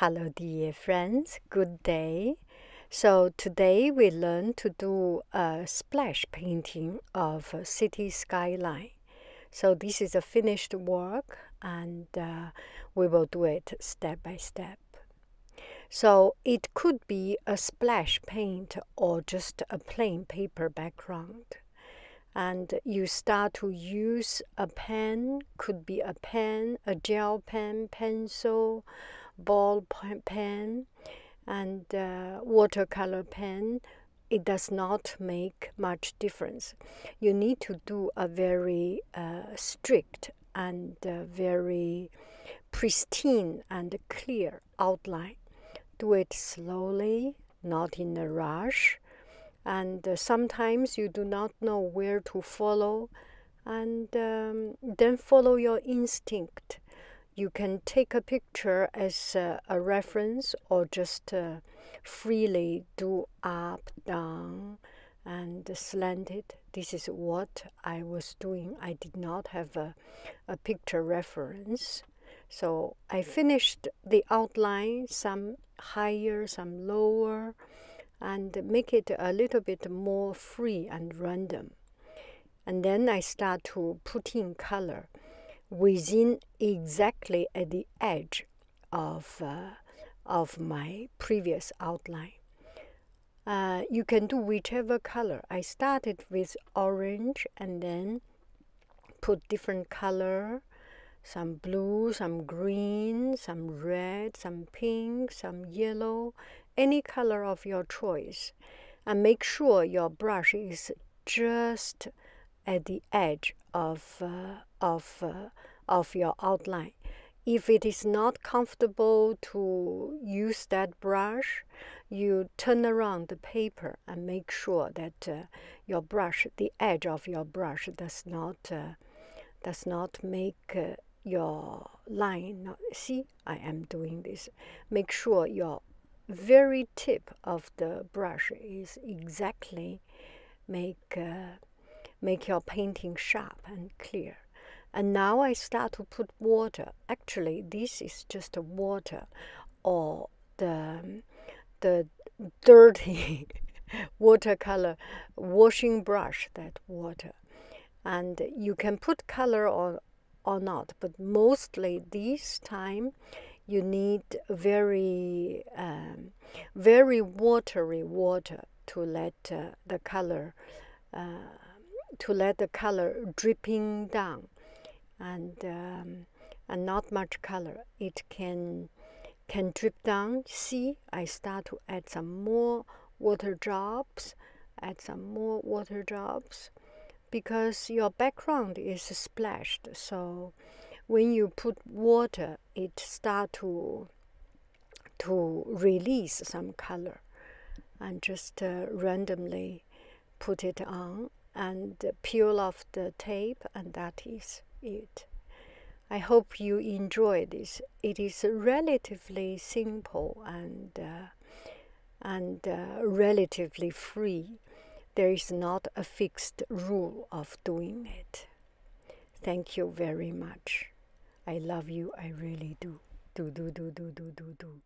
Hello dear friends, good day. So today we learn to do a splash painting of a city skyline. So this is a finished work and we will do it step by step. So it could be a splash paint or just a plain paper background. And you start to use a pen, could be a pen, a gel pen, pencil, ball pen, and watercolor pen. It does not make much difference. You need to do a very strict and very pristine and clear outline. Do it slowly, not in a rush. And sometimes you do not know where to follow, and then follow your instinct. You can take a picture as a reference or just freely do up, down, and slanted. This is what I was doing. I did not have a picture reference. So I finished the outline, some higher, some lower, and make it a little bit more free and random. And then I start to put in color within exactly at the edge of my previous outline. You can do whichever color. I started with orange and then put different color, some blue, some green, some red, some pink, some yellow, any color of your choice. And make sure your brush is just at the edge of your outline. If it is not comfortable to use that brush, you turn around the paper and make sure that your brush, the edge of your brush, does not make your line. See, I am doing this. Make sure your very tip of the brush is exactly make your painting sharp and clear. And now I start to put water. Actually, this is just a water or the dirty watercolor washing brush, that water. And you can put color or not, but mostly this time you need very watery water to let the color dripping down, and not much color. It can drip down. See, I start to add some more water drops, because your background is splashed. So when you put water, it start to release some color, and just randomly put it on and peel off the tape, and that is it. I hope you enjoy this. It is relatively simple and relatively free. There is not a fixed rule of doing it. Thank you very much. I love you. I really do. Do.